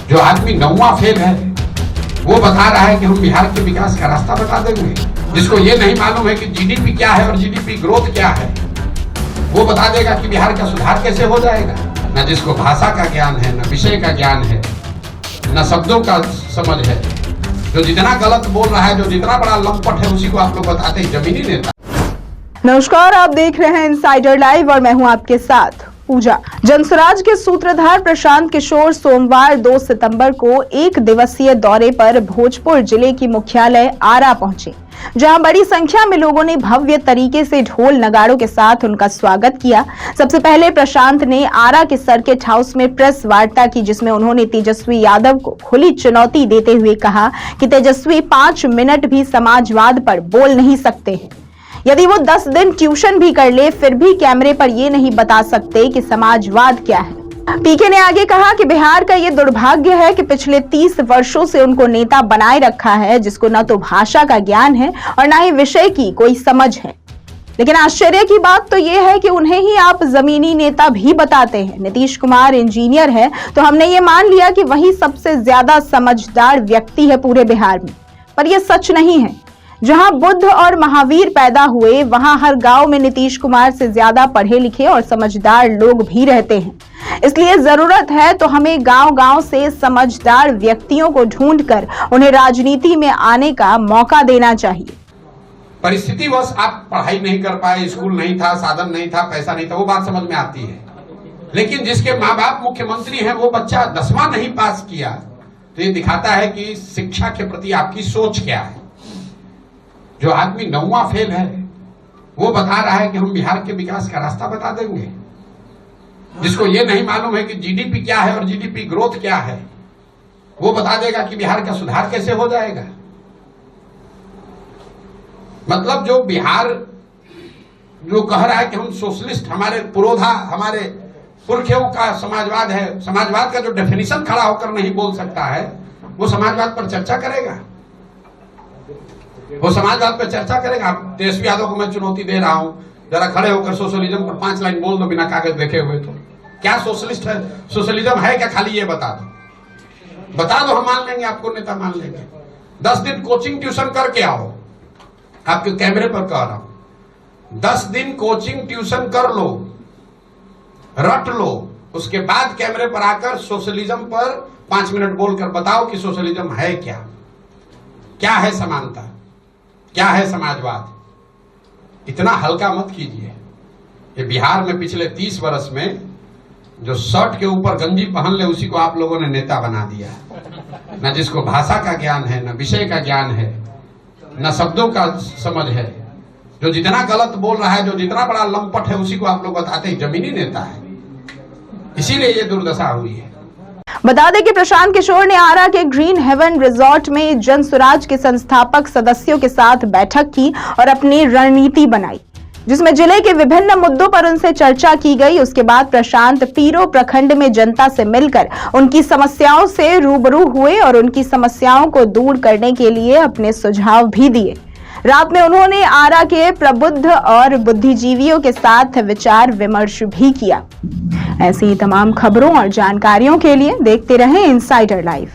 जो आदमी 9वां फेल है वो बता रहा है कि हम बिहार के विकास का रास्ता बता देंगे। जिसको ये नहीं मालूम है कि जीडीपी क्या है और जीडीपी ग्रोथ क्या है, वो बता देगा कि बिहार का सुधार कैसे हो जाएगा। न जिसको भाषा का ज्ञान है, न विषय का ज्ञान है, न शब्दों का समझ है, जो जितना गलत बोल रहा है, जो जितना बड़ा लंपट है, उसी को आप लोग बताते हैं जमीनी नेता। नमस्कार, आप देख रहे हैं इनसाइडर लाइव और मैं हूं आपके साथ पूजा। जनसुराज के सूत्रधार प्रशांत किशोर सोमवार 2 सितंबर को एक दिवसीय दौरे पर भोजपुर जिले की मुख्यालय आरा पहुंचे, जहां बड़ी संख्या में लोगों ने भव्य तरीके से ढोल नगाड़ों के साथ उनका स्वागत किया। सबसे पहले प्रशांत ने आरा के सर्किट हाउस में प्रेस वार्ता की, जिसमें उन्होंने तेजस्वी यादव को खुली चुनौती देते हुए कहा कि तेजस्वी 5 मिनट भी समाजवाद पर बोल नहीं सकते हैं। यदि वो 10 दिन ट्यूशन भी कर ले, फिर भी कैमरे पर ये नहीं बता सकते कि समाजवाद क्या है। पीके ने आगे कहा कि बिहार का ये दुर्भाग्य है कि पिछले 30 वर्षों से उनको नेता बनाए रखा है, जिसको न तो भाषा का ज्ञान है और न ही विषय की कोई समझ है। लेकिन आश्चर्य की बात तो ये है कि उन्हें ही आप जमीनी नेता भी बताते हैं। नीतीश कुमार इंजीनियर है, तो हमने ये मान लिया कि वही सबसे ज्यादा समझदार व्यक्ति है पूरे बिहार में, पर यह सच नहीं है। जहां बुद्ध और महावीर पैदा हुए, वहां हर गांव में नीतीश कुमार से ज्यादा पढ़े लिखे और समझदार लोग भी रहते हैं। इसलिए जरूरत है तो हमें गांव-गांव से समझदार व्यक्तियों को ढूंढकर उन्हें राजनीति में आने का मौका देना चाहिए। परिस्थितिवश आप पढ़ाई नहीं कर पाए, स्कूल नहीं था, साधन नहीं था, पैसा नहीं था, वो बात समझ में आती है। लेकिन जिसके माँ बाप मुख्यमंत्री हैं, वो बच्चा 10वां नहीं पास किया, तो ये दिखाता है कि शिक्षा के प्रति आपकी सोच क्या है। जो आदमी 9वां फेल है वो बता रहा है कि हम बिहार के विकास का रास्ता बता देंगे। जिसको ये नहीं मालूम है कि जीडीपी क्या है और जीडीपी ग्रोथ क्या है, वो बता देगा कि बिहार का सुधार कैसे हो जाएगा। मतलब जो बिहार जो कह रहा है कि हम सोशलिस्ट, हमारे पुरोधा, हमारे पुरखों का समाजवाद है, समाजवाद का जो डेफिनेशन खड़ा होकर नहीं बोल सकता है, वो समाजवाद पर चर्चा करेगा। वो समाजवाद पर चर्चा करेगा। तेजस्वी यादव को मैं चुनौती दे रहा हूं, जरा खड़े होकर सोशलिज्म पर 5 लाइन बोल दो बिना कागज देखे हुए। तो क्या सोशलिस्ट है, सोशलिज्म है क्या, खाली ये बता दो, हम मान लेंगे, आपको नेता मान लेंगे। 10 दिन कोचिंग ट्यूशन करके आओ, आपके कैमरे पर कह रहा हूं। 10 दिन कोचिंग ट्यूशन कर लो, रट लो, उसके बाद कैमरे पर आकर सोशलिज्म पर 5 मिनट बोलकर बताओ कि सोशलिज्म है क्या, क्या है समानता, क्या है समाजवाद। इतना हल्का मत कीजिए। ये बिहार में पिछले 30 वर्ष में जो शर्ट के ऊपर गंजी पहन ले, उसी को आप लोगों ने नेता बना दिया। न जिसको भाषा का ज्ञान है, न विषय का ज्ञान है, न शब्दों का समझ है, जो जितना गलत बोल रहा है, जो जितना बड़ा लंपट है, उसी को आप लोग बताते हैं जमीनी नेता है। इसीलिए ये दुर्दशा हुई है। बता दें कि प्रशांत किशोर ने आरा के ग्रीन हेवन रिजॉर्ट में जनसुराज के संस्थापक सदस्यों के साथ बैठक की और अपनी रणनीति बनाई, जिसमें जिले के विभिन्न मुद्दों पर उनसे चर्चा की गई। उसके बाद प्रशांत पीरो प्रखंड में जनता से मिलकर उनकी समस्याओं से रूबरू हुए और उनकी समस्याओं को दूर करने के लिए अपने सुझाव भी दिए। रात में उन्होंने आरा के प्रबुद्ध और बुद्धिजीवियों के साथ विचार विमर्श भी किया। ऐसी ही तमाम खबरों और जानकारियों के लिए देखते रहें इनसाइडर लाइव।